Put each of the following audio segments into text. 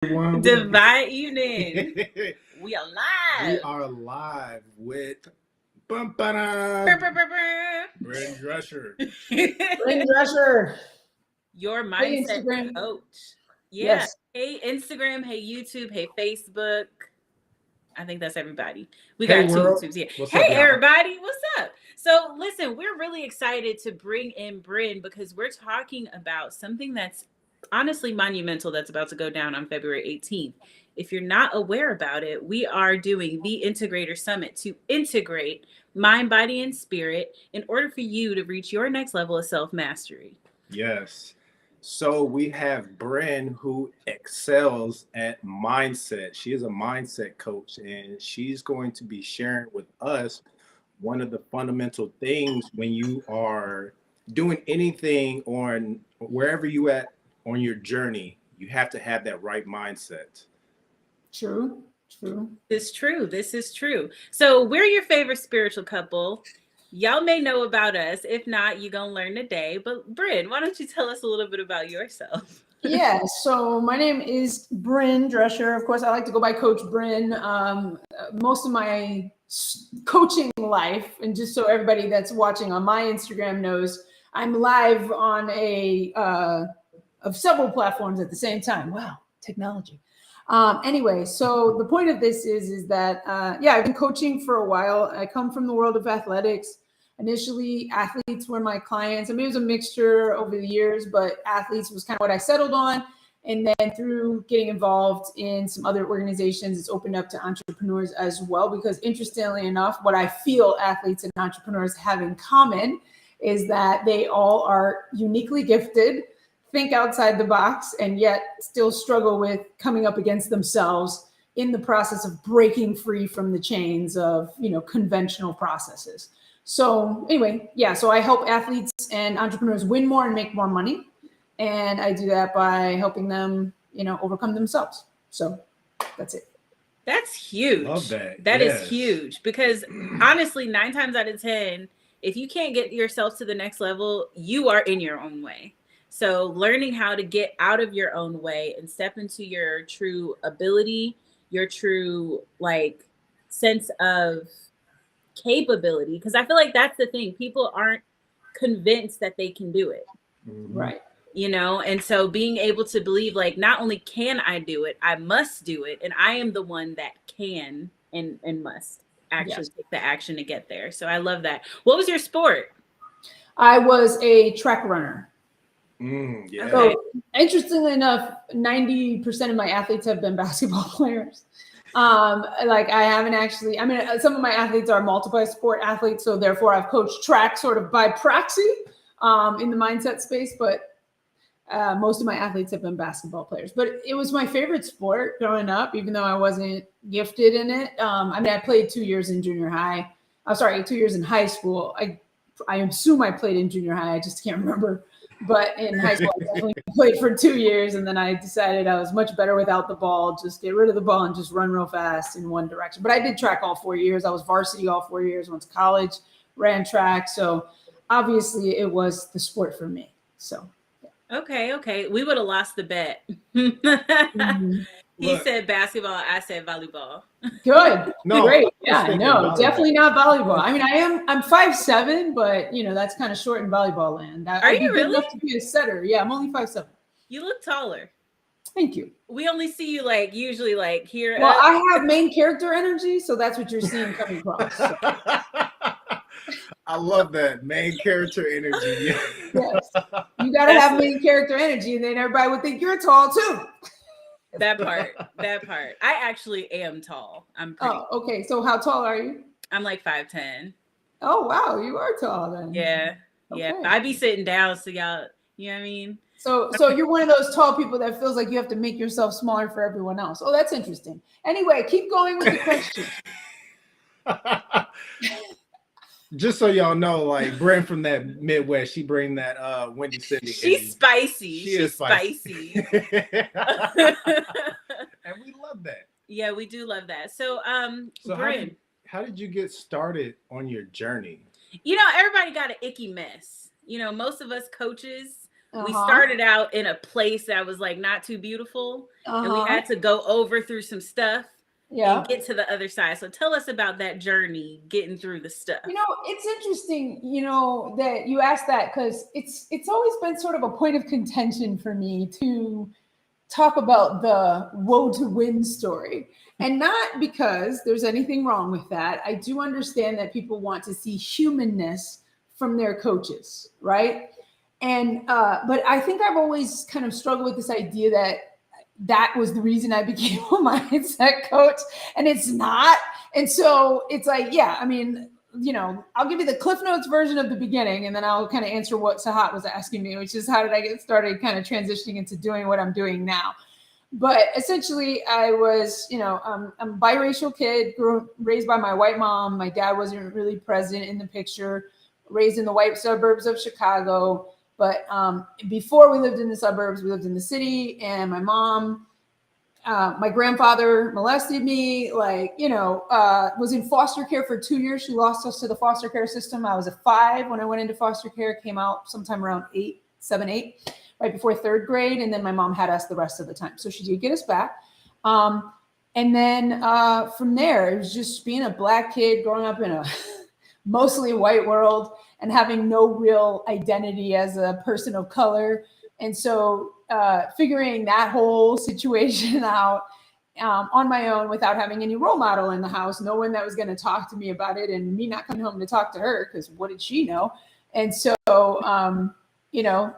Divine evening. We are live. We are live with Brr, brr, brr, brr. Bryn Drescher. Bryn Drescher. Your Hey, mindset Instagram. coach. Yeah. Yes. Hey, Instagram. Hey, YouTube. Hey, Facebook. I think that's everybody. We Hey, got two world. YouTubes here. What's Hey, up, y'all? everybody. What's up? So, listen, we're really excited to bring in Bryn because we're talking about something that's honestly monumental that's about to go down on February 18th. If you're not aware about it, we are doing the Integrator Summit to integrate mind, body, and spirit in order for you to reach your next level of self-mastery. Yes. So we have Bryn, who excels at mindset. She is a mindset coach, and she's going to be sharing with us one of the fundamental things when you are doing anything on wherever you at on your journey. You have to have that right mindset. True. This is true. So we're your favorite spiritual couple. Y'all may know about us. If not, you're going to learn today. But Bryn, why don't you tell us a little bit about yourself? Yeah. So my name is Bryn Drescher. Of course, I like to go by Coach Bryn. Most of my coaching life, and just so everybody that's watching on my Instagram knows, I'm live on of several platforms at the same time. Wow, technology. Anyway, so the point of this is that, I've been coaching for a while. I come from the world of athletics. Initially, athletes were my clients. I mean, it was a mixture over the years, but athletes was kind of what I settled on. And then through getting involved in some other organizations, it's opened up to entrepreneurs as well, because interestingly enough, what I feel athletes and entrepreneurs have in common is that they all are uniquely gifted, think outside the box, and yet still struggle with coming up against themselves in the process of breaking free from the chains of, conventional processes. So anyway, so I help athletes and entrepreneurs win more and make more money. And I do that by helping them, overcome themselves. So that's it. That's huge. Love that. That is huge, because honestly, 9 times out of 10, if you can't get yourself to the next level, you are in your own way. So learning how to get out of your own way and step into your true ability, your true sense of capability, because I feel like that's the thing. People aren't convinced that they can do it. Mm-hmm. Right. And so being able to believe, not only can I do it, I must do it. And I am the one that can and must actually take the action to get there. So I love that. What was your sport? I was a track runner. Yeah. So interestingly enough, 90% of my athletes have been basketball players. I haven't actually, some of my athletes are multi-sport athletes, so therefore I've coached track sort of by proxy in the mindset space, but most of my athletes have been basketball players. But it was my favorite sport growing up, even though I wasn't gifted in it. I played 2 years in junior high. 2 years in high school. I assume I played in junior high. I just can't remember. But in high school, I definitely played for 2 years. And then I decided I was much better without the ball. Just get rid of the ball and just run real fast in one direction. But I did track all 4 years. I was varsity all 4 years. Went to college, ran track. So obviously it was the sport for me. So. Okay. We would have lost the bet. He said basketball. I said volleyball. Good. No, great. Yeah, volleyball. Definitely not volleyball. I'm 5'7", but that's kind of short in volleyball land. Are you really? Enough to be a setter. Yeah, I'm only 5'7". You look taller. Thank you. We only see you usually here. Well, I have main character energy, so that's what you're seeing coming across. So. I love that main character energy. Yes, you got to have main character energy, and then everybody would think you're tall too. That part. I actually am tall. I'm pretty. Oh, okay. So how tall are you? I'm 5'10". Oh, wow. You are tall then. Yeah. Okay. Yeah. I'd be sitting down, so y'all, you know what I mean? So you're one of those tall people that feels like you have to make yourself smaller for everyone else. Oh, that's interesting. Anyway, keep going with the question. Just so y'all know, Bryn from that Midwest, she bring that Wendy Cindy. She's spicy. She's spicy. And we love that. Yeah, we do love that. So Bryn, how did you get started on your journey? Everybody got an icky mess. Most of us coaches, We started out in a place that was like not too beautiful, and we had to go over through some stuff and get to the other side. So tell us about that journey, getting through the stuff. You know, it's interesting, you know, that you asked that, because it's always been sort of a point of contention for me to talk about the woe to win story. And not because there's anything wrong with that. I do understand that people want to see humanness from their coaches, right? And but I think I've always kind of struggled with this idea that was the reason I became a mindset coach, and it's not. And so it's like, yeah, I mean, you know, I'll give you the Cliff Notes version of the beginning, and then I'll kind of answer what Sahat was asking me, which is how did I get started kind of transitioning into doing what I'm doing now. But essentially, I was, you know, I'm a biracial kid, raised by my white mom. My dad wasn't really present in the picture, raised in the white suburbs of Chicago. But before we lived in the suburbs, we lived in the city, and my mom, my grandfather molested me, like, you know, was in foster care for 2 years. She lost us to the foster care system. I was a 5 when I went into foster care, came out sometime around 7, 8, right before 3rd grade. And then my mom had us the rest of the time. So she did get us back. And then from there, it was just being a Black kid growing up in a mostly white world and having no real identity as a person of color. And so figuring that whole situation out on my own without having any role model in the house, no one that was going to talk to me about it, and me not coming home to talk to her because what did she know? And so, you know,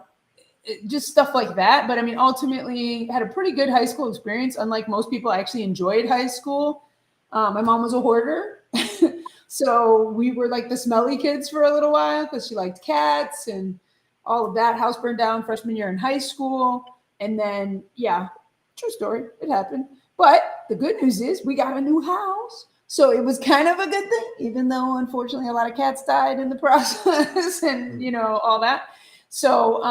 just stuff like that. But I mean, ultimately had a pretty good high school experience. Unlike most people, I actually enjoyed high school. My mom was a hoarder. So we were like the smelly kids for a little while because she liked cats and all of that. House burned down freshman year in high school. And then, yeah, true story. It happened. But the good news is we got a new house. So it was kind of a good thing, even though unfortunately a lot of cats died in the process and, you know, all that. So,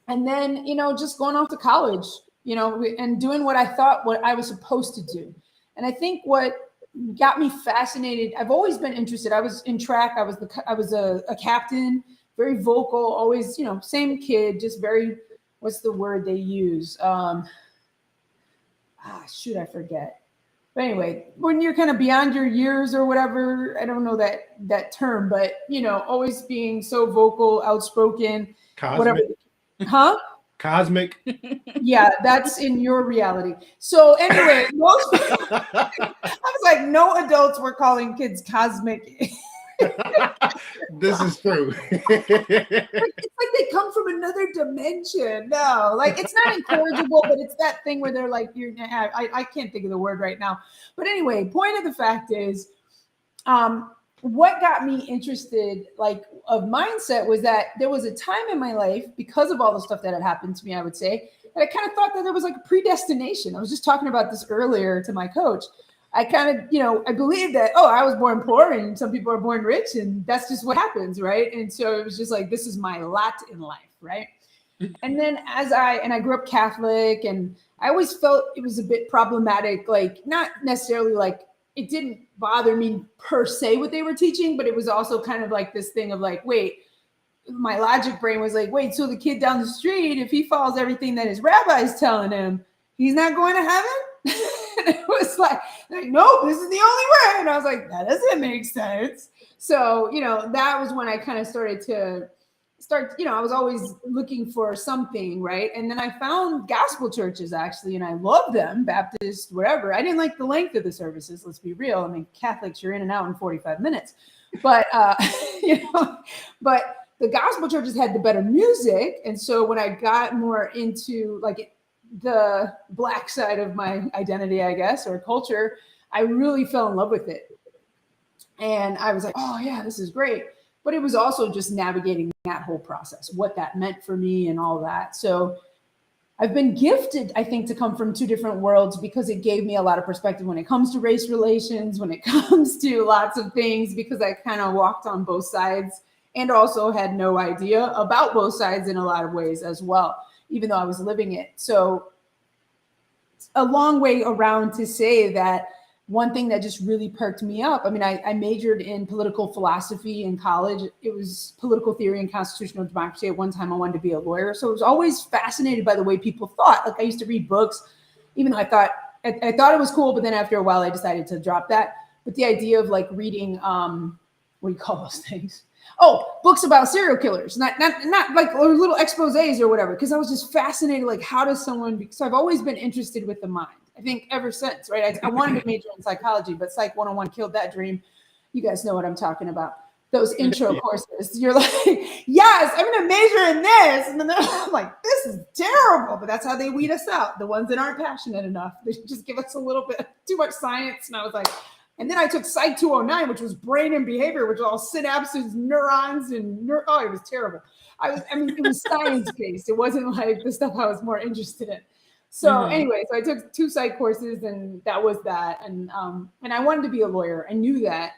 and then, you know, just going off to college, you know, and doing what I thought what I was supposed to do. And I think what got me fascinated, I've always been interested. I was in track. I was a captain, very vocal, always, you know, same kid, just very, what's the word they use? I forget. But anyway, when you're kind of beyond your years or whatever, I don't know that term, but, you know, always being so vocal, outspoken, whatever. Huh? Cosmic. Yeah, that's in your reality. So anyway, most people, I was like, no adults were calling kids cosmic. This is true. It's like they come from another dimension. No, like it's not incorrigible, but it's that thing where they're like, I can't think of the word right now. But anyway, point of the fact is, what got me interested, like, of mindset was that there was a time in my life, because of all the stuff that had happened to me, I would say, that I kind of thought that there was like a predestination. I was just talking about this earlier to my coach. I kind of, you know, I believed that, oh, I was born poor and some people are born rich and that's just what happens, right? And so it was just like, this is my lot in life, right? And then I grew up Catholic, and I always felt it was a bit problematic, like not necessarily like, it didn't bother me per se what they were teaching, but it was also kind of like this thing of like, wait, my logic brain was like, wait, so the kid down the street, if he follows everything that his rabbi's telling him, he's not going to heaven? It was like, nope, this is the only way. And I was like, that doesn't make sense. So, you know, that was when I kind of started, you know, I was always looking for something, right? And then I found gospel churches actually, and I loved them, Baptist, whatever. I didn't like the length of the services, let's be real. I mean, Catholics, you're in and out in 45 minutes. But, you know, but the gospel churches had the better music. And so when I got more into like the Black side of my identity, I guess, or culture, I really fell in love with it. And I was like, oh yeah, this is great. But it was also just navigating that whole process, what that meant for me and all that. So I've been gifted, I think, to come from two different worlds because it gave me a lot of perspective when it comes to race relations, when it comes to lots of things, because I kind of walked on both sides and also had no idea about both sides in a lot of ways as well, even though I was living it. So a long way around to say that one thing that just really perked me up. I mean, I majored in political philosophy in college. It was political theory and constitutional democracy. At one time, I wanted to be a lawyer. So I was always fascinated by the way people thought. Like I used to read books, even though I thought it was cool. But then after a while, I decided to drop that. But the idea of like reading, what do you call those things? Oh, books about serial killers, not like or little exposés or whatever. Because I was just fascinated, like how does someone? Because I've always been interested with the mind. I think ever since, right? I wanted to major in psychology, but Psych 101 killed that dream. You guys know what I'm talking about. Those intro courses. You're like, yes, I'm going to major in this. And then I'm like, this is terrible. But that's how they weed us out. The ones that aren't passionate enough. They just give us a little bit too much science. And I was like, and then I took Psych 209, which was brain and behavior, which was all synapses, neurons, and oh, it was terrible. I mean, it was science-based. It wasn't like the stuff I was more interested in. So anyway, so I took 2 psych courses and that was that. And I wanted to be a lawyer. I knew that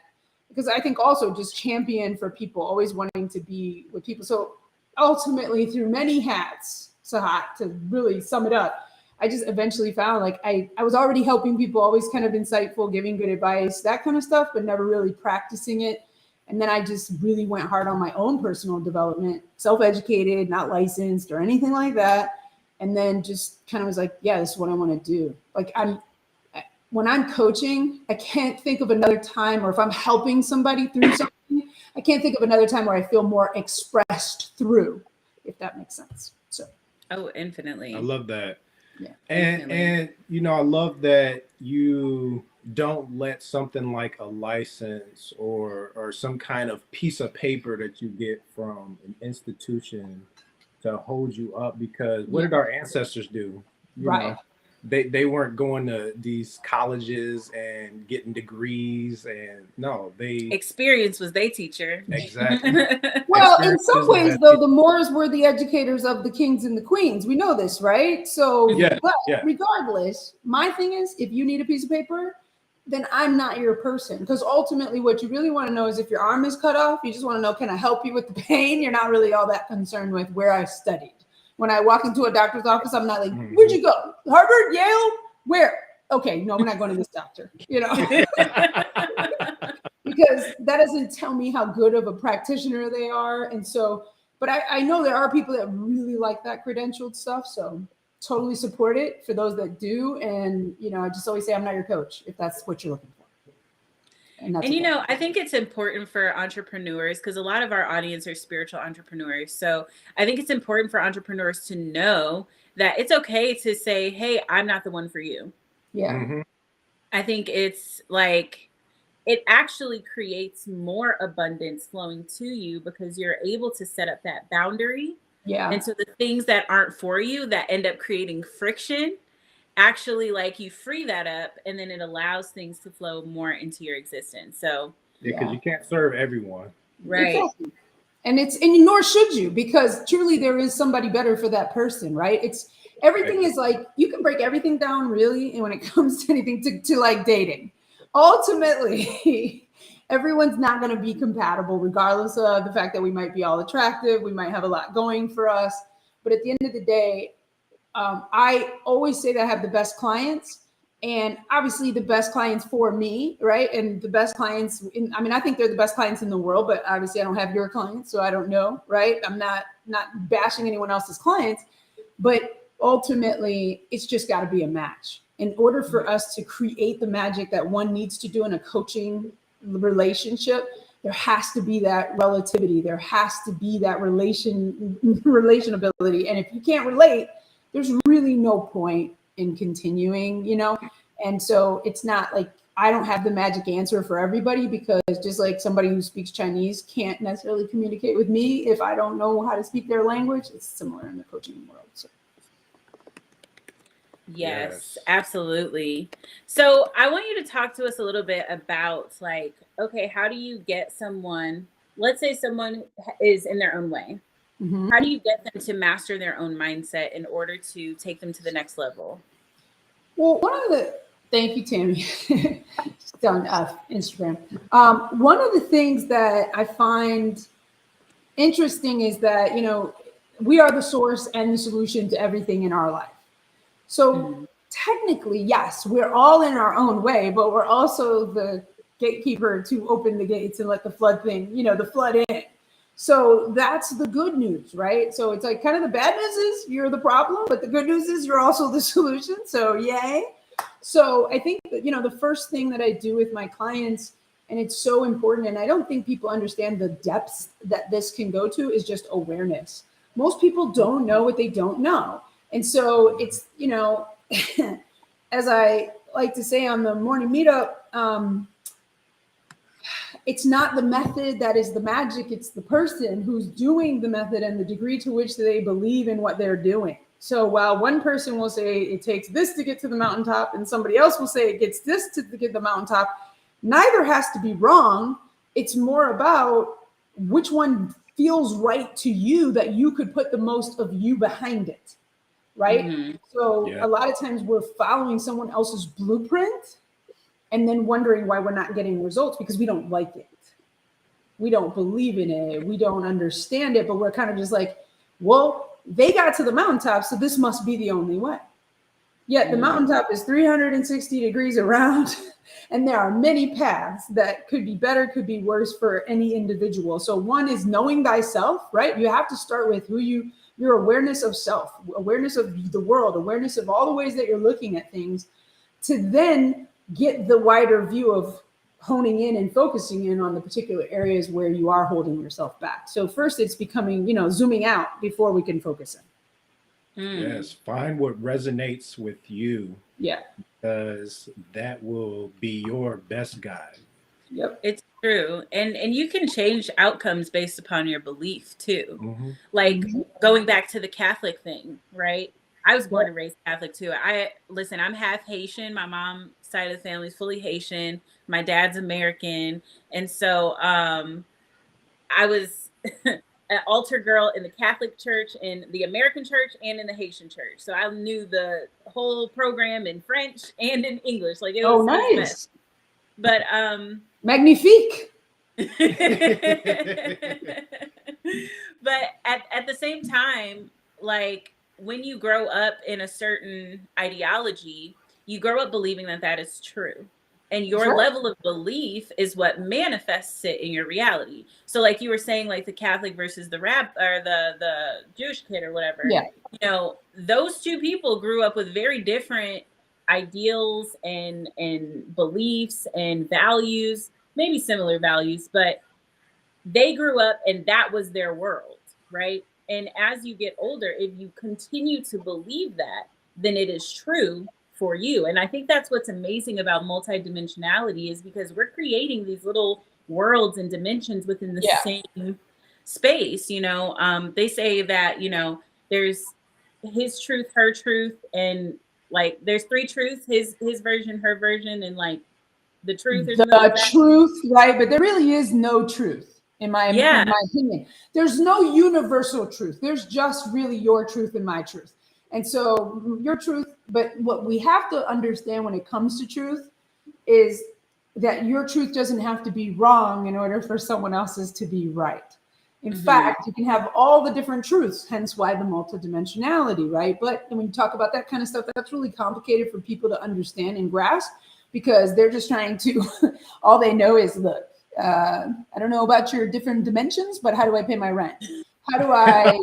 because I think also just champion for people, always wanting to be with people. So ultimately through many hats, Sahat, to really sum it up, I just eventually found like I was already helping people, always kind of insightful, giving good advice, that kind of stuff, but never really practicing it. And then I just really went hard on my own personal development, self-educated, not licensed or anything like that. And then just kind of was like, yeah, this is what I want to do. Like when I'm coaching, I can't think of another time, or if I'm helping somebody through something, I can't think of another time where I feel more expressed through, if that makes sense. So. Oh, infinitely. I love that. Yeah. And you know, I love that you don't let something like a license or some kind of piece of paper that you get from an institution to hold you up, because what did our ancestors do? You know, they weren't going to these colleges and getting degrees, and no, experience was their teacher. Exactly. Well, in some ways though, the Moors were the educators of the kings and the queens. We know this, right? So regardless, my thing is, if you need a piece of paper, then I'm not your person. Because ultimately what you really want to know is if your arm is cut off, you just want to know, can I help you with the pain? You're not really all that concerned with where I studied. When I walk into a doctor's office, I'm not like, where'd you go? Harvard, Yale, where? Okay, no, we're not going to this doctor, you know, because that doesn't tell me how good of a practitioner they are. And so, but I know there are people that really like that credentialed stuff. So totally support it for those that do. And, you know, I just always say, I'm not your coach if that's what you're looking for. And you know, I think it's important for entrepreneurs, because a lot of our audience are spiritual entrepreneurs. So I think it's important for entrepreneurs to know that it's okay to say, hey, I'm not the one for you. Yeah. I think it's like, it actually creates more abundance flowing to you because you're able to set up that boundary. Yeah. And so the things that aren't for you that end up creating friction, actually, like, you free that up, and then it allows things to flow more into your existence. So because you can't serve everyone, right? Exactly. And nor should you, because truly there is somebody better for that person, right? It's everything is like, you can break everything down really, and when it comes to anything to like dating, ultimately everyone's not going to be compatible, regardless of the fact that we might be all attractive, we might have a lot going for us, but at the end of the day, I always say that I have the best clients, and obviously the best clients for me, right? And the best clients, I think they're the best clients in the world, but obviously I don't have your clients, so I don't know, right? I'm not bashing anyone else's clients, but ultimately it's just got to be a match. In order for us to create the magic that one needs to do in a coaching relationship, there has to be that relativity. There has to be that relationability. And if you can't relate, there's really no point in continuing, you know? And so it's not like I don't have the magic answer for everybody, because just like somebody who speaks Chinese can't necessarily communicate with me if I don't know how to speak their language. It's similar in the coaching world. So. Yes, absolutely. So I want you to talk to us a little bit about, like, okay, how do you get someone, let's say someone is in their own way. How do you get them to master their own mindset in order to take them to the next level? Well, thank you, Tammy. Just on Instagram. One of the things that I find interesting is that, you know, we are the source and the solution to everything in our life. So technically, yes, we're all in our own way, but we're also the gatekeeper to open the gates and let the flood in. So that's the good news, right? So it's like kind of the bad news is you're the problem, but the good news is you're also the solution. So yay. So I think that, the first thing that I do with my clients, and it's so important, and I don't think people understand the depths that this can go to, is just awareness. Most people don't know what they don't know. And so it's, as I like to say on the morning meetup, it's not the method that is the magic. It's the person who's doing the method and the degree to which they believe in what they're doing. So while one person will say it takes this to get to the mountaintop and somebody else will say it gets this to get to the mountaintop, neither has to be wrong. It's more about which one feels right to you, that you could put the most of you behind it, right? Mm-hmm. So a lot of times we're following someone else's blueprint and then wondering why we're not getting results because we don't like it. We don't believe in it. We don't understand it, but we're kind of just like, well, they got to the mountaintop, so this must be the only way. Yet the mountaintop is 360 degrees around, and there are many paths that could be better, could be worse for any individual. So one is knowing thyself, right? You have to start with your awareness of self, awareness of the world, awareness of all the ways that you're looking at things, to then get the wider view of honing in and focusing in on the particular areas where you are holding yourself back. So first it's becoming, zooming out before we can focus in. Yes, find what resonates with you. Yeah. Because that will be your best guide. Yep. It's true. And you can change outcomes based upon your belief too. Mm-hmm. Like going back to the Catholic thing, right? I was born and raised Catholic too. I'm half Haitian. My mom's side of the family is fully Haitian. My dad's American. And so I was an altar girl in the Catholic church, in the American church, and in the Haitian church. So I knew the whole program in French and in English. Like it was nice. But magnifique. But at the same time, like when you grow up in a certain ideology, you grow up believing that is true. And your level of belief is what manifests it in your reality. So like you were saying, like the Catholic versus the the Jewish kid or whatever, those two people grew up with very different ideals and beliefs and values, maybe similar values, but they grew up and that was their world, right? And as you get older, if you continue to believe that, then it is true for you. And I think that's what's amazing about multidimensionality, is because we're creating these little worlds and dimensions within the same space. They say that, there's his truth, her truth, and like there's three truths, his version, her version, and like the truth. The truth, right? But there really is no truth. In my opinion, there's no universal truth. There's just really your truth and my truth. And so your truth, but what we have to understand when it comes to truth is that your truth doesn't have to be wrong in order for someone else's to be right. In fact, you can have all the different truths, hence why the multidimensionality, right? But when you talk about that kind of stuff, that's really complicated for people to understand and grasp, because they're just trying to, all they know is, look, I don't know about your different dimensions, but how do I pay my rent? How do I,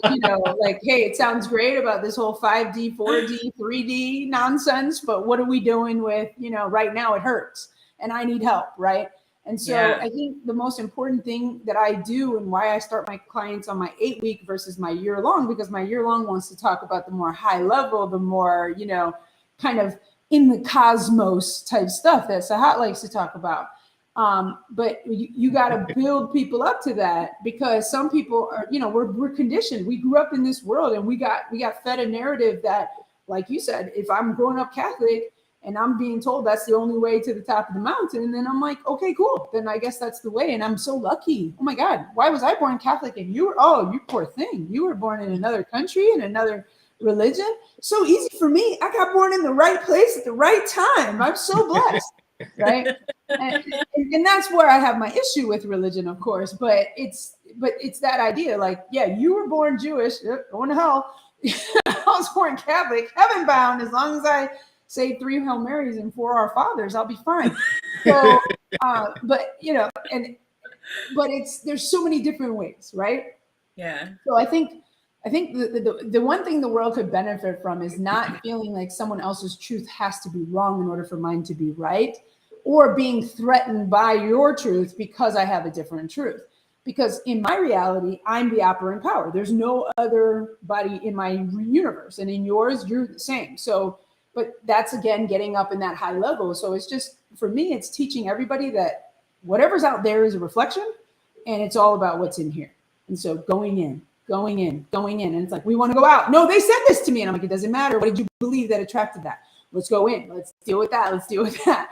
like, hey, it sounds great about this whole 5D, 4D, 3D nonsense, but what are we doing with, right now it hurts and I need help, right? And so I think the most important thing that I do, and why I start my clients on my 8-week versus my year-long, because my year-long wants to talk about the more high level, the more, kind of in the cosmos type stuff that Sahat likes to talk about. But you got to build people up to that, because some people are, we're conditioned. We grew up in this world and we got fed a narrative that, like you said, if I'm growing up Catholic and I'm being told that's the only way to the top of the mountain, then I'm like, okay, cool. Then I guess that's the way. And I'm so lucky. Oh my God, why was I born Catholic? And you poor thing. You were born in another country, in another religion. So easy for me. I got born in the right place at the right time. I'm so blessed. Right. And that's where I have my issue with religion, of course, but it's that idea, like, you were born Jewish, going to hell. I was born Catholic, heaven bound, as long as I say 3 Hail Marys and 4 Our Fathers, I'll be fine. So, but there's so many different ways, right? Yeah. So I think the one thing the world could benefit from is not feeling like someone else's truth has to be wrong in order for mine to be right, or being threatened by your truth because I have a different truth. Because in my reality, I'm the operant power. There's no other body in my universe, and in yours, you're the same. So, but that's again getting up in that high level. So it's just, for me, it's teaching everybody that whatever's out there is a reflection, and it's all about what's in here. And so going in. And it's like, we want to go out. No, they said this to me. And I'm like, it doesn't matter. What did you believe that attracted that? Let's go in. Let's deal with that.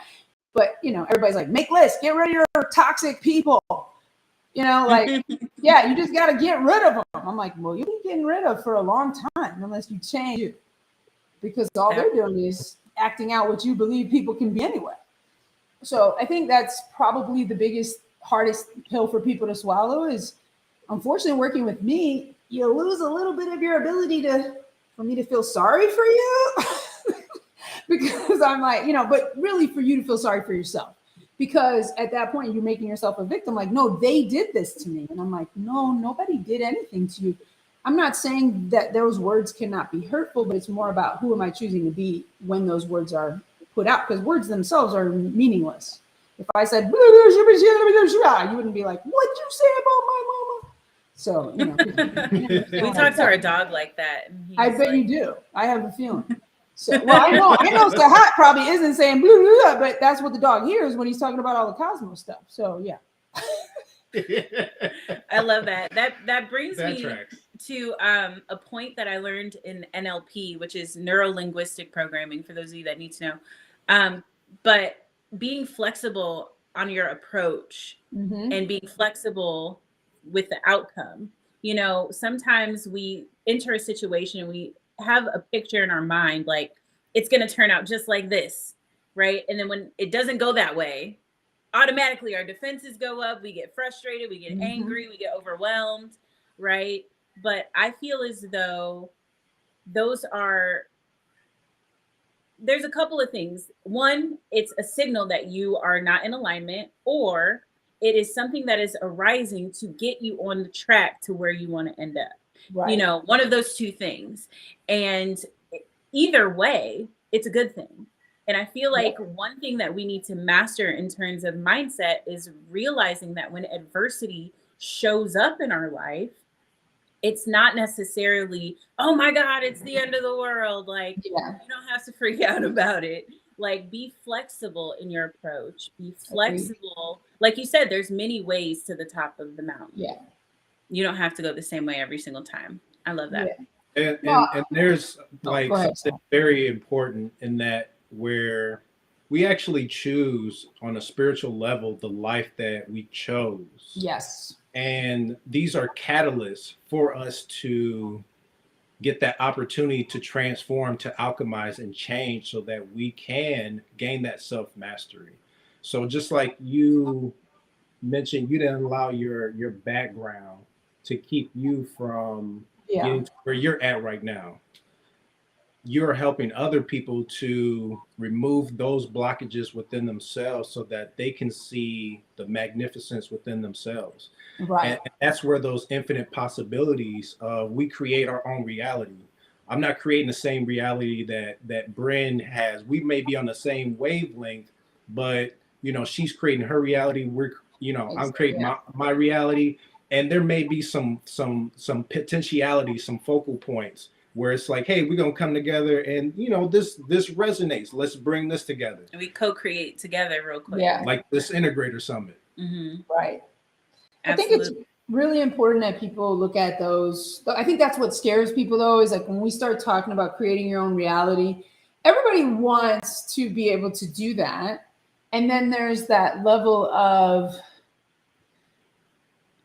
But, everybody's like, make lists, get rid of your toxic people. Like, yeah, you just got to get rid of them. I'm like, well, you've been getting rid of for a long time unless you change it. Because all they're doing is acting out what you believe people can be anyway. So I think that's probably the biggest, hardest pill for people to swallow is, unfortunately, working with me, you lose a little bit of your ability for me to feel sorry for you. Because I'm like, but really for you to feel sorry for yourself. Because at that point, you're making yourself a victim. Like, no, they did this to me. And I'm like, no, nobody did anything to you. I'm not saying that those words cannot be hurtful, but it's more about who am I choosing to be when those words are put out? Because words themselves are meaningless. If I said, you wouldn't be like, what'd you say about my mama? So, we talk to our dog like that. I bet you do. I have a feeling. So, well, I know Sahat probably isn't saying blah, blah, blah, but that's what the dog hears when he's talking about all the cosmos stuff. So, yeah. I love that. That brings me to a point that I learned in NLP, which is neuro-linguistic programming, for those of you that need to know. But being flexible on your approach and being flexible with the outcome. Sometimes we enter a situation and we have a picture in our mind, like it's going to turn out just like this, right? And then when it doesn't go that way, automatically our defenses go up, we get frustrated, we get angry, we get overwhelmed, right? But I feel as though there's a couple of things. One, it's a signal that you are not in alignment, or it is something that is arising to get you on the track to where you want to end up. Right. One of those two things. And either way, it's a good thing. And I feel like one thing that we need to master in terms of mindset is realizing that when adversity shows up in our life, it's not necessarily, oh my God, it's the end of the world. Like, you don't have to freak out about it. Like, be flexible in your approach. Be flexible. Like you said, there's many ways to the top of the mountain. Yeah. You don't have to go the same way every single time. I love that. Yeah. And there's something very important in that, where we actually choose on a spiritual level the life that we chose. Yes. And these are catalysts for us to get that opportunity to transform, to alchemize and change so that we can gain that self-mastery. So just like you mentioned, you didn't allow your background to keep you from getting to where you're at right now. You're helping other people to remove those blockages within themselves so that they can see the magnificence within themselves. Right. And that's where those infinite possibilities, we create our own reality. I'm not creating the same reality that Bryn has. We may be on the same wavelength, but she's creating her reality. I'm creating my reality. And there may be some potentiality, some focal points where it's like, hey, we're going to come together and, this resonates. Let's bring this together. And we co-create together real quick. Yeah. Like this Integrator Summit. Right. Absolutely. I think it's really important that people look at those. I think that's what scares people, though, is like when we start talking about creating your own reality, everybody wants to be able to do that. And then there's that level of,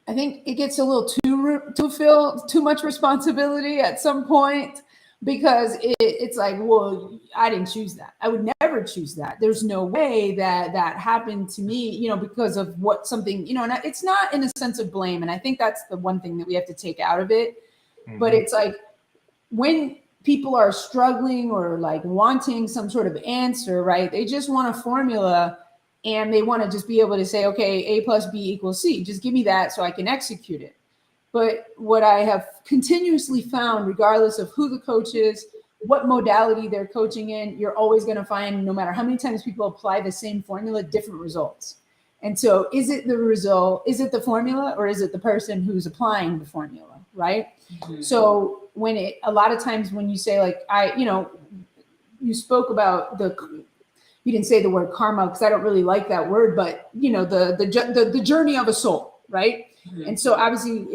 I think it gets a little too much responsibility at some point, because it's like, well, I didn't choose that. I would never choose that. There's no way that happened to me, because of what something, and it's not in a sense of blame. And I think that's the one thing that we have to take out of it. But it's like when people are struggling or like wanting some sort of answer, right? They just want a formula and they want to just be able to say, okay, A plus B equals C. Just give me that so I can execute it. But what I have continuously found, regardless of who the coach is, what modality they're coaching in, you're always going to find, no matter how many times people apply the same formula, different results. And so is it the result, is it the formula, or is it the person who's applying the formula, right? Mm-hmm. So when a lot of times when you say like, you spoke about you didn't say the word karma because I don't really like that word, but the journey of a soul, right? Mm-hmm. And so obviously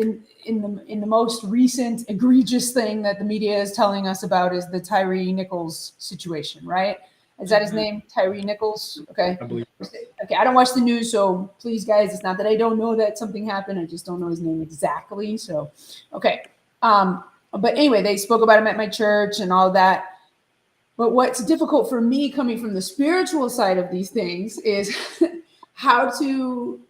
in the most recent egregious thing that the media is telling us about is the Tyre Nichols situation, right? Is that his name? Tyre Nichols? Okay. I believe so. Okay. I don't watch the news, so please, guys, it's not that I don't know that something happened. I just don't know his name exactly. So, okay. But anyway, they spoke about him at my church and all that. But what's difficult for me coming from the spiritual side of these things is how to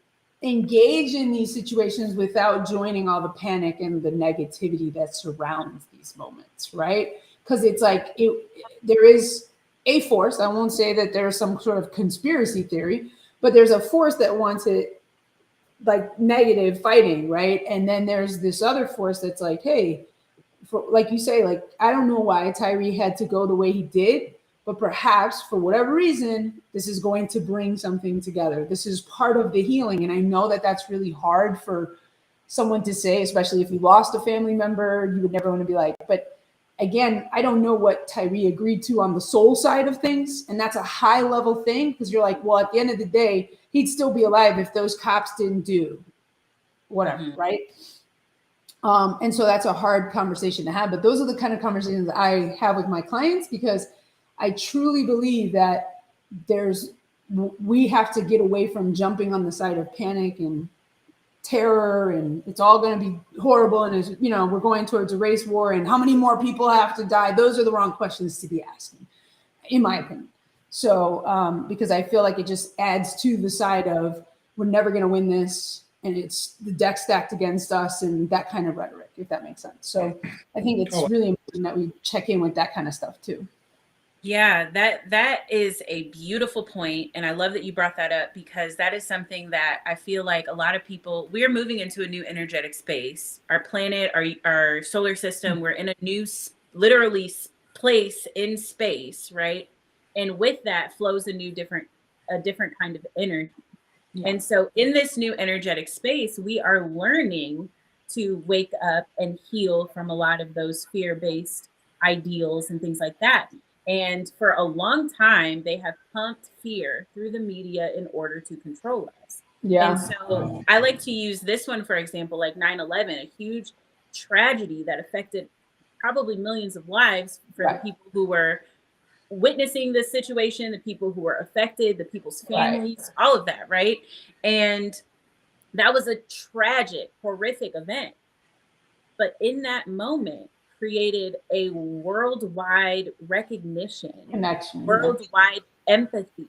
engage in these situations without joining all the panic and the negativity that surrounds these moments, right? Because it's like there is a force. I won't say that there's some sort of conspiracy theory, but there's a force that wants it like negative fighting, right? And then there's this other force that's like, hey, like you say, like, I don't know why Tyre had to go the way he did, but perhaps for whatever reason, this is going to bring something together. This is part of the healing. And I know that that's really hard for someone to say, especially if you lost a family member, you would never want to be like, but again, I don't know what Tyre agreed to on the soul side of things. And that's a high level thing because you're like, well, at the end of the day, he'd still be alive if those cops didn't do whatever, right? And so that's a hard conversation to have. But those are the kind of conversations that I have with my clients because I truly believe that we have to get away from jumping on the side of panic and terror and it's all going to be horrible. And we're going towards a race war and how many more people have to die? Those are the wrong questions to be asking, in my opinion. So, because I feel like it just adds to the side of we're never going to win this. And it's the deck stacked against us and that kind of rhetoric, if that makes sense. So I think it's really important that we check in with that kind of stuff too. Yeah, that is a beautiful point. And I love that you brought that up because that is something that I feel like a lot of people, we're moving into a new energetic space. Our planet, our solar system, we're in a new, literally place in space, right? And with that flows a different kind of energy. Yeah. And so in this new energetic space, we are learning to wake up and heal from a lot of those fear-based ideals and things like that. And for a long time, they have pumped fear through the media in order to control us. Yeah. And so I like to use this one, for example, like 9/11, a huge tragedy that affected probably millions of lives for the people who were witnessing this situation, the people who were affected, the people's families, all of that, right? And that was a tragic, horrific event. But in that moment, created a worldwide recognition, connection, worldwide empathy,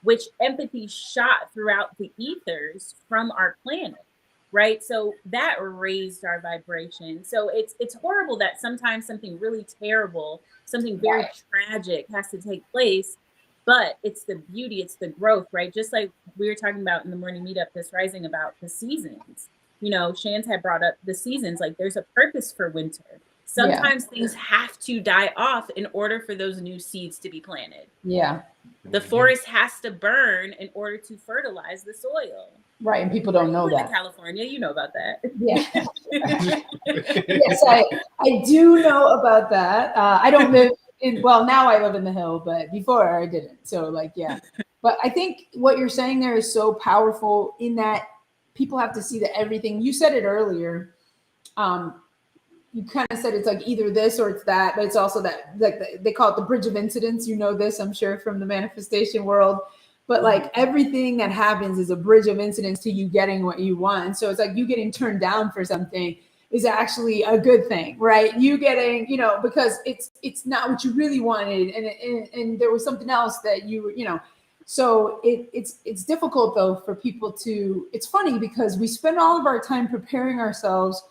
which empathy shot throughout the ethers from our planet, right? So that raised our vibration. So it's horrible that sometimes something really terrible, something very tragic has to take place, but it's the beauty, it's the growth, right? Just like we were talking about in the morning meetup this rising about the seasons. Shans had brought up the seasons, like there's a purpose for winter. Sometimes things have to die off in order for those new seeds to be planted. Yeah. The forest has to burn in order to fertilize the soil. Right. And people don't know that. In California, you know about that. Yeah. Yes, I do know about that. I don't live now I live in the hill, but before I didn't. So but I think what you're saying there is so powerful in that people have to see that everything, you said it earlier, you kind of said it's like either this or it's that, but it's also that, like they call it the bridge of incidents. You know this, I'm sure, from the manifestation world. But like everything that happens is a bridge of incidents to you getting what you want. So it's like you getting turned down for something is actually a good thing, right? You getting, because it's not what you really wanted, and there was something else that you. So it's difficult though for people to. It's funny because we spend all of our time preparing ourselves.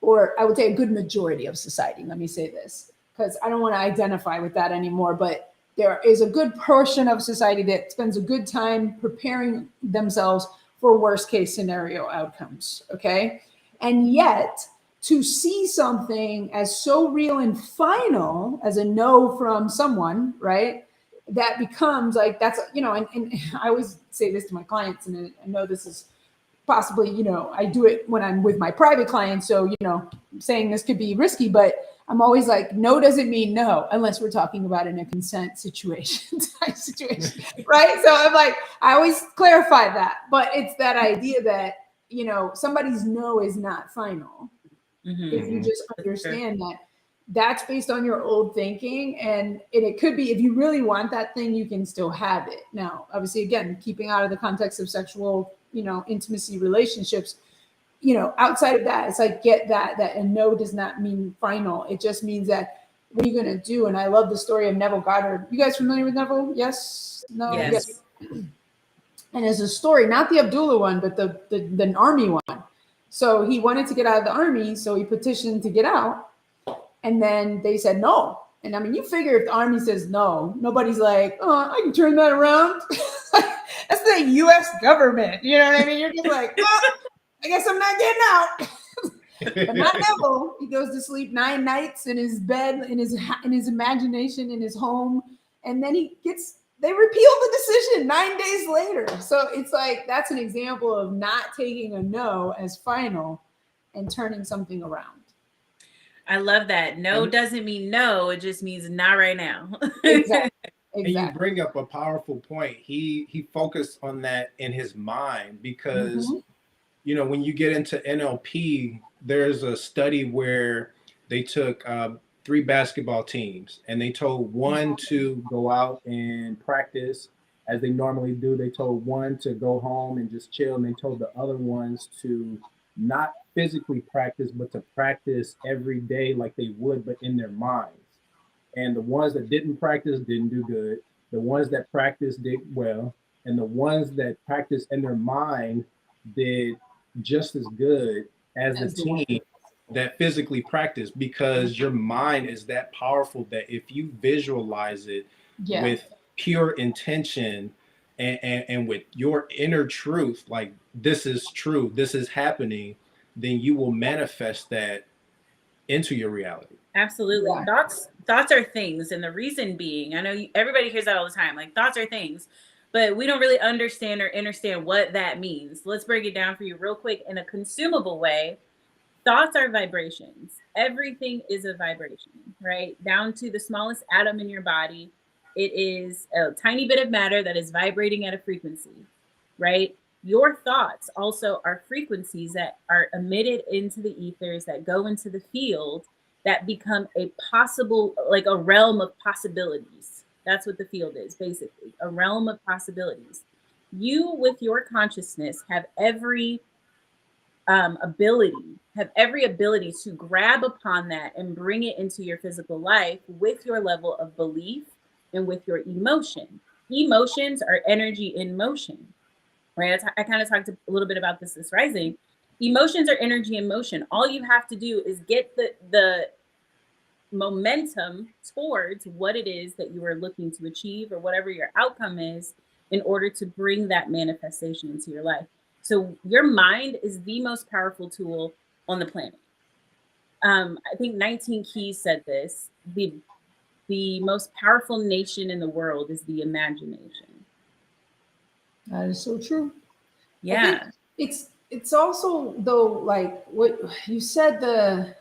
Or I would say a good majority of society, let me say this, because I don't want to identify with that anymore, but there is a good portion of society that spends a good time preparing themselves for worst case scenario outcomes. Okay. And yet to see something as so real and final as a no from someone, right? That becomes like, that's, you know, and I always say this to my clients, and I know this is possibly, you know, I do it when I'm with my private clients. So, you know, saying this could be risky, but I'm always like, no doesn't mean no, unless we're talking about in a consent situation type situation, right? So I'm like, I always clarify that, but it's that idea that, you know, somebody's no is not final. If you just understand that that's based on your old thinking, and it could be, if you really want that thing, you can still have it. Now, obviously, again, keeping out of the context of sexual, you know, intimacy relationships, you know, outside of that, it's like, get that a no does not mean final. It just means that what are you going to do? And I love the story of Neville Goddard. You guys familiar with Neville? Yes? No? Yes. And there's a story, not the Abdullah one, but the army one. So he wanted to get out of the army, so he petitioned to get out. And then they said no. And I mean, you figure if the army says no, nobody's like, oh, I can turn that around. That's the U.S. government. You know what I mean? You're just like, oh, I guess I'm not getting out. But not Neville. He goes to sleep 9 nights in his bed, in his imagination, in his home. And then they repeal the decision 9 days later. So it's like, that's an example of not taking a no as final and turning something around. I love that. No doesn't mean no. It just means not right now. Exactly. And you bring up a powerful point. He focused on that in his mind because, you know, when you get into NLP, there's a study where they took 3 basketball teams and they told one to go out and practice as they normally do. They told one to go home and just chill. And they told the other ones to not physically practice, but to practice every day like they would, but in their minds. And the ones that didn't practice didn't do good. The ones that practiced did well. And the ones that practiced in their mind did just as good as the team that physically practiced, because your mind is that powerful that if you visualize it with pure intention and with your inner truth, like this is true, this is happening, then you will manifest that into your reality. Absolutely. Yeah. Thoughts are things. And the reason being, I know everybody hears that all the time, like thoughts are things, but we don't really understand or understand what that means. Let's break it down for you real quick in a consumable way. Thoughts are vibrations. Everything is a vibration, right? Down to the smallest atom in your body. It is a tiny bit of matter that is vibrating at a frequency, right? Your thoughts also are frequencies that are emitted into the ethers, that go into the field, that become a possible, like a realm of possibilities. That's what the field is, basically, a realm of possibilities. You, with your consciousness, have every ability to grab upon that and bring it into your physical life with your level of belief and with your emotion. Emotions are energy in motion, right? I kind of talked a little bit about this rising. Emotions are energy in motion. All you have to do is get the momentum towards what it is that you are looking to achieve, or whatever your outcome is, in order to bring that manifestation into your life. So your mind is the most powerful tool on the planet. I think 19 Keys said this: the most powerful nation in the world is the imagination. That is so true. Yeah. It's also, though, like what you said,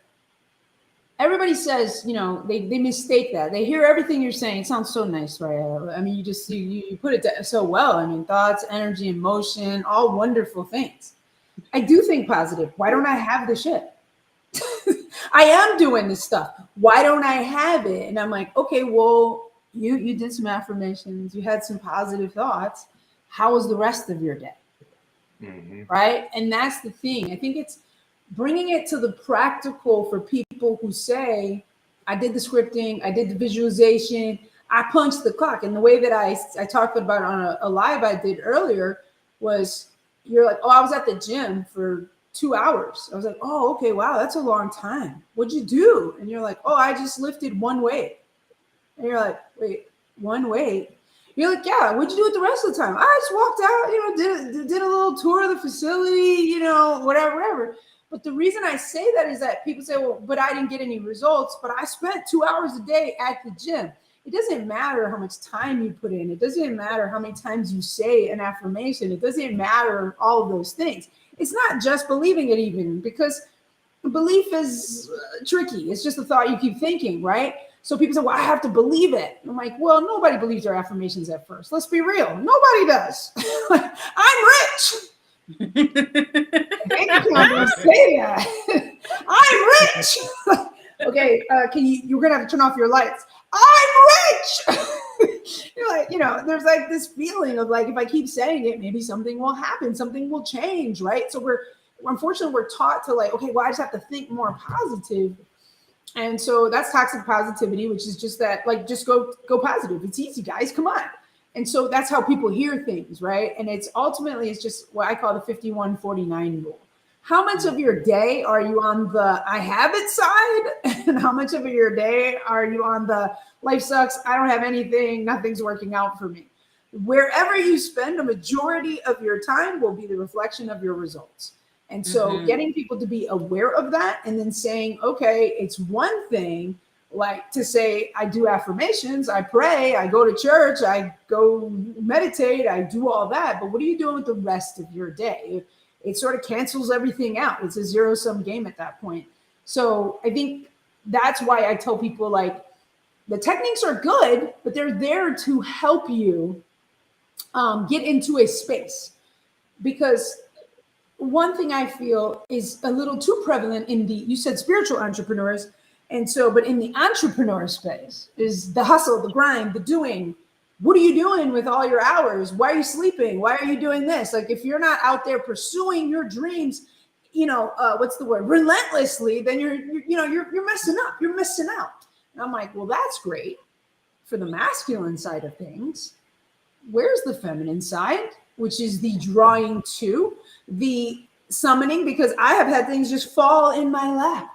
everybody says, you know, they mistake that. They hear everything you're saying. It sounds so nice, right? I mean, you put it so well. I mean, thoughts, energy, emotion, all wonderful things. I do think positive. Why don't I have the shit? I am doing this stuff. Why don't I have it? And I'm like, okay, well, you did some affirmations. You had some positive thoughts. How was the rest of your day? Right? And that's the thing. I think it's bringing it to the practical for people who say, I did the scripting, I did the visualization, I punched the clock. And the way that I talked about on a live I did earlier was, you're like, oh, I was at the gym for 2 hours. I was like, oh, okay, wow, that's a long time. What'd you do? And you're like, oh, I just lifted one weight. And you're like, wait, one weight? You're like, yeah, what'd you do with the rest of the time? I just walked out, did a little tour of the facility, whatever. But the reason I say that is that people say, well, but I didn't get any results, but I spent 2 hours a day at the gym. It doesn't matter how much time you put in. It doesn't matter how many times you say an affirmation. It doesn't matter all of those things. It's not just believing it even, because belief is tricky. It's just a thought you keep thinking, right? So people say, well, I have to believe it. I'm like, well, nobody believes their affirmations at first. Let's be real. Nobody does. I'm rich. Bank account don't say that. I'm rich. Okay, you're gonna have to turn off your lights. I'm rich. You're like, there's like this feeling of like, if I keep saying it, maybe something will happen, something will change, right? So unfortunately we're taught to like, okay, well, I just have to think more positive. And so that's toxic positivity, which is just that, like, just go positive. It's easy, guys. Come on. And so that's how people hear things, right? And it's just what I call the 51-49 rule. How much of your day are you on the I have it side? And how much of your day are you on the life sucks, I don't have anything, nothing's working out for me? Wherever you spend a majority of your time will be the reflection of your results. And so getting people to be aware of that and then saying, okay, it's one thing like to say, I do affirmations, I pray, I go to church, I go meditate, I do all that. But what are you doing with the rest of your day? It sort of cancels everything out. It's a zero-sum game at that point. So I think that's why I tell people, like, the techniques are good, but they're there to help you get into a space. Because one thing I feel is a little too prevalent you said spiritual entrepreneurs. And so, but in the entrepreneur space is the hustle, the grind, the doing. What are you doing with all your hours? Why are you sleeping? Why are you doing this? Like, if you're not out there pursuing your dreams, what's the word? Relentlessly, then you're messing up. You're missing out. And I'm like, well, that's great for the masculine side of things. Where's the feminine side, which is the drawing to, the summoning? Because I have had things just fall in my lap.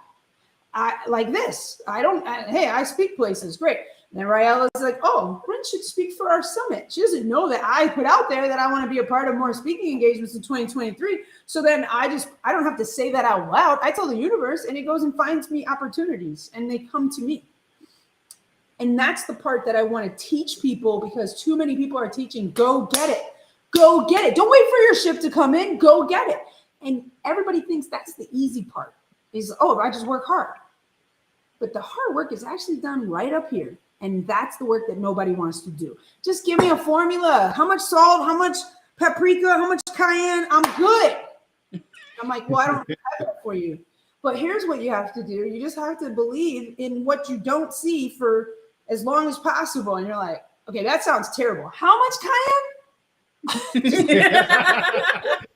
Like this. I speak places. Great. And then Raella's like, oh, Bryn should speak for our summit. She doesn't know that I put out there that I want to be a part of more speaking engagements in 2023. So then I don't have to say that out loud. I tell the universe and it goes and finds me opportunities and they come to me. And that's the part that I want to teach people, because too many people are teaching, go get it. Go get it. Don't wait for your ship to come in. Go get it. And everybody thinks that's the easy part is, oh, I just work hard. But the hard work is actually done right up here. And that's the work that nobody wants to do. Just give me a formula. How much salt, how much paprika, how much cayenne? I'm good. I'm like, well, I don't have that for you. But here's what you have to do. You just have to believe in what you don't see for as long as possible. And you're like, okay, that sounds terrible. How much cayenne?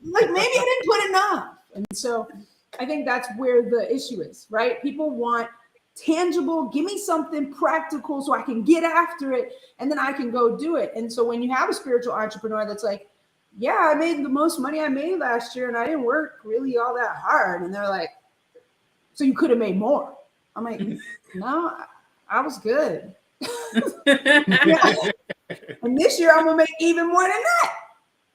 Like, maybe I didn't put enough. And so I think that's where the issue is, right? People want tangible, give me something practical so I can get after it and then I can go do it. And so when you have a spiritual entrepreneur that's like, yeah, I made the most money I made last year and I didn't work really all that hard. And they're like, so you could have made more. I'm like, no, I was good. Yeah. And this year I'm gonna make even more than that.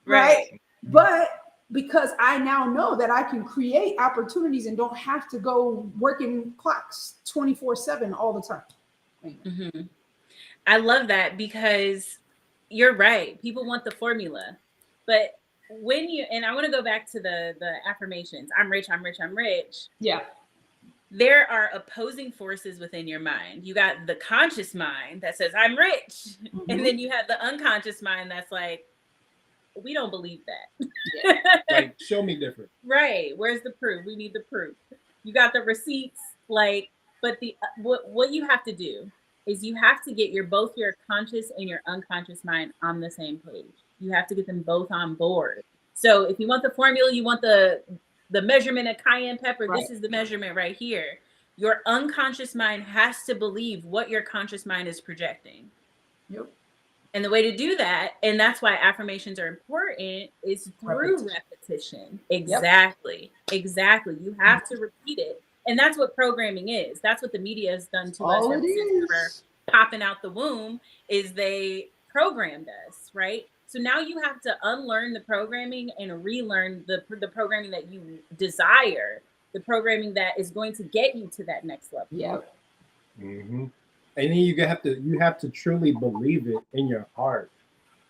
Right. But because I now know that I can create opportunities and don't have to go working clocks 24/7 all the time. Mm-hmm. I love that, because you're right. People want the formula. But and I want to go back to the affirmations. I'm rich, I'm rich, I'm rich. Yeah. There are opposing forces within your mind. You got the conscious mind that says, I'm rich. Mm-hmm. And then you have the unconscious mind that's like, we don't believe that. Yeah. Like, show me different. Right. Where's the proof? We need the proof. You got the receipts, like, but what you have to do is you have to get both your conscious and your unconscious mind on the same page. You have to get them both on board. So if you want the formula, you want the measurement of cayenne pepper, right. This is the measurement right here. Your unconscious mind has to believe what your conscious mind is projecting. Yep. And the way to do that, and that's why affirmations are important, is through repetition. Exactly. Exactly. You have to repeat it. And that's what programming is. That's what the media has done to us ever since we were popping out the womb, is they programmed us, right? So now you have to unlearn the programming and relearn the programming that you desire, the programming that is going to get you to that next level. Yep. Mm-hmm. And then you have to truly believe it in your heart,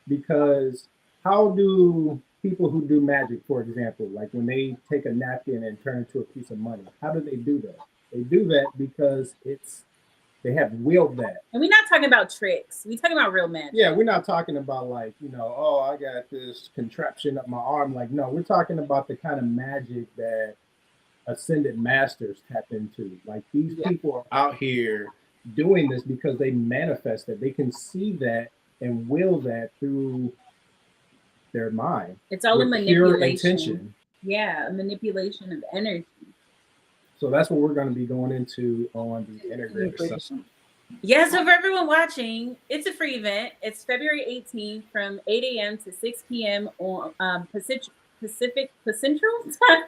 because how do people who do magic, for example, like when they take a napkin and turn it into a piece of money, how do they do that? They do that because they have willed that. And we're not talking about tricks. We're talking about real magic. Yeah, we're not talking about like, oh, I got this contraption up my arm. Like, no, we're talking about the kind of magic that ascended masters tap into. Like, these people are out here doing this because they manifest that. They can see that and will that through their mind. It's all a manipulation. Pure intention. Yeah, a manipulation of energy. So that's what we're going to be going into on the Integrator Summit. Yeah, so for everyone watching, it's a free event. It's February 18th from 8 a.m. to 6 p.m. on Pacific Central time.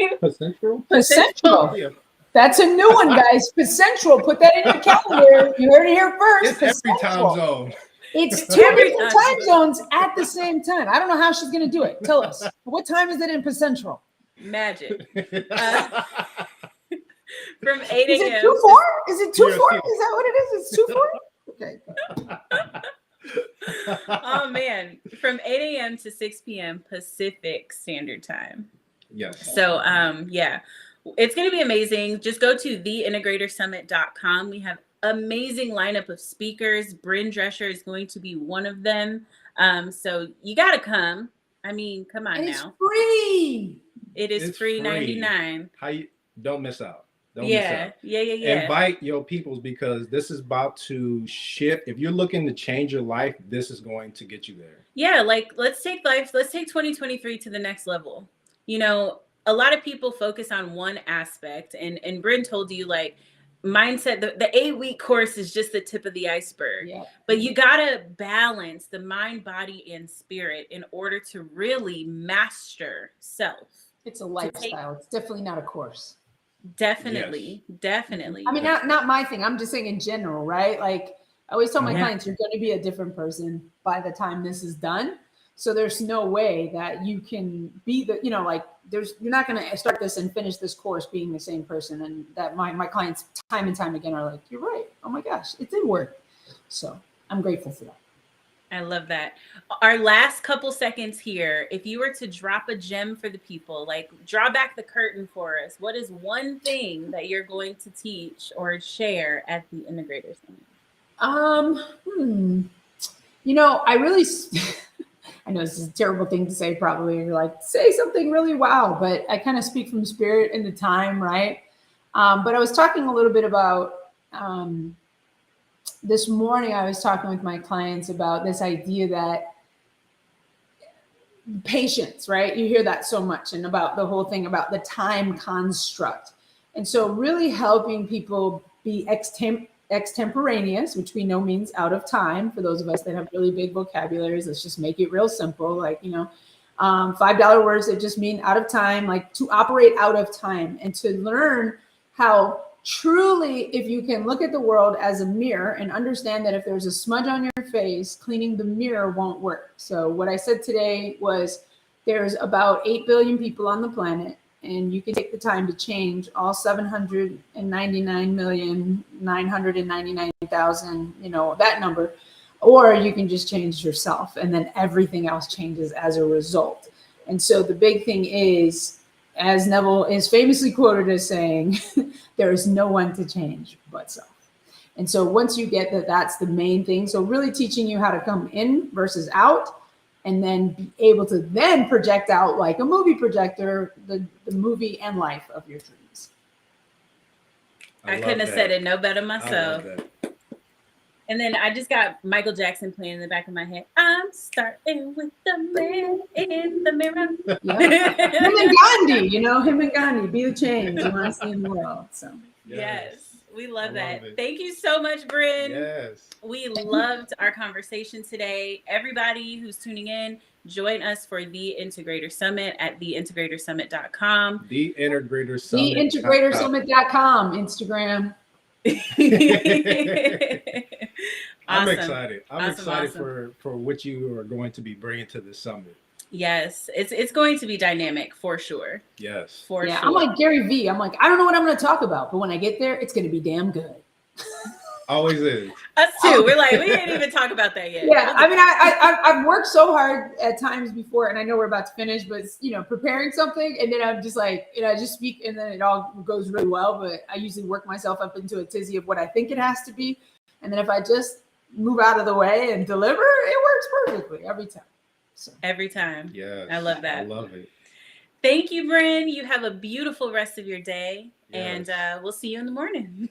Central. Yeah. That's a new one, guys. Central. Put that in your calendar. You heard it here first. It's every time zone. It's two different time zones at the same time. I don't know how she's going to do it. Tell us. What time is it in Central? Magic. From 8 a.m. Is it 2-4? Is it 2-4? Is that what it is? It's 2-4? Okay. Oh, man. From 8 a.m. to 6 p.m. Pacific Standard Time. Yes. So, yeah. It's going to be amazing. Just go to theintegratorsummit.com. We have amazing lineup of speakers. Bryn Drescher is going to be one of them. So you got to come. I mean, come on now. It's free. It is free $99. Don't miss out. Don't miss out. Yeah. Invite your peoples, because this is about to shift. If you're looking to change your life, this is going to get you there. Yeah, like let's take 2023 to the next level. A lot of people focus on one aspect, and Bryn told you, like, mindset, the 8-week course is just the tip of the iceberg. Yeah. But you gotta balance the mind, body, and spirit in order to really master self. It's a lifestyle. It's definitely not a course. Definitely. I mean, not my thing. I'm just saying in general, right? Like, I always tell my clients, you're going to be a different person by the time this is done. So there's no way that you can be you're not going to start this and finish this course being the same person. And that my clients time and time again are like, you're right. Oh my gosh, it did work. So I'm grateful for that. I love that. Our last couple seconds here, if you were to drop a gem for the people, like draw back the curtain for us, what is one thing that you're going to teach or share at the Integrator Summit? I really, I know this is a terrible thing to say, probably. You're like, say something really wow, but I kind of speak from spirit in the time, right? But I was talking a little bit about, this morning, I was talking with my clients about this idea that patience, right? You hear that so much, and about the whole thing about the time construct. And so really helping people be extemporaneous, which we know means out of time. For those of us that have really big vocabularies, let's just make it real simple. Like, $5 words that just mean out of time, like to operate out of time, and to learn how truly, if you can look at the world as a mirror and understand that if there's a smudge on your face, cleaning the mirror won't work. So what I said today was there's about 8 billion people on the planet, and you can take the time to change all 799,999,000, that number, or you can just change yourself, and then everything else changes as a result. And so the big thing is, as Neville is famously quoted as saying, there is no one to change but self. And so once you get that, that's the main thing. So really teaching you how to come in versus out, and then be able to then project out like a movie projector, the movie and life of your dreams. I couldn't have said it no better myself. And then I just got Michael Jackson playing in the back of my head. I'm starting with the man in the mirror. Yeah. Him and Gandhi, him and Gandhi, be the change you want to see in the world. So yes. We love I that. love it. Thank you so much, Bryn. Yes. We loved our conversation today. Everybody who's tuning in, join us for the Integrator Summit at theintegratorsummit.com. The Integrator Summit. TheIntegratorSummit.com, Instagram. I'm Awesome. excited. I'm Awesome, excited awesome. for what you are going to be bringing to the summit. Yes, it's going to be dynamic for sure. Yes. For Yeah, sure. I'm like Gary V. I'm like, I don't know what I'm going to talk about, but when I get there, it's going to be damn good. Always is. Us too. We're like, we didn't even talk about that yet. Yeah, I mean, I've worked so hard at times before, and I know we're about to finish, but it's, preparing something, and then I'm just like, I just speak, and then it all goes really well. But I usually work myself up into a tizzy of what I think it has to be, and then if I just move out of the way and deliver, it works perfectly every time. So. Every time. Yes. I love that. I love it. Thank you, Bryn. You have a beautiful rest of your day, Yes. and we'll see you in the morning.